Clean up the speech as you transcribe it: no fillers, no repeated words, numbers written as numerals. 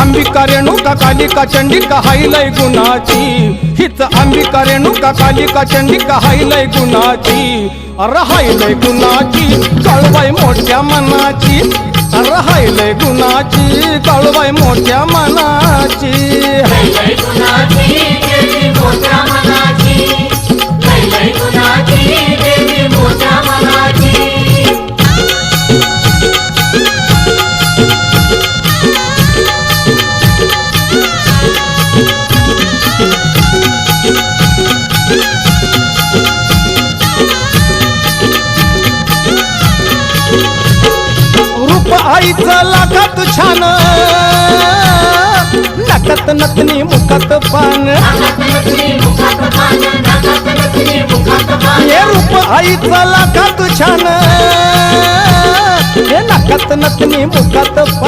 अंबिका रेणुका कालिका चंडिका हायलय गुणाची हीच अंबिका रेणुका कालिका चंडिका हायलय गुणाची हायलय गुणाची काळूबाई मोठ्या मनाची हायलय गुणाची काळूबाई मोठ्या मनाची लय गुणाची देवी मोठ्या मनाची लय गुणाची देवी मोठ्या मनाची आईचं लाखात छान नाकात नथनी मुखात पान हे रूप आईचं लाखात छान हे नाकात नथनी मुखात पान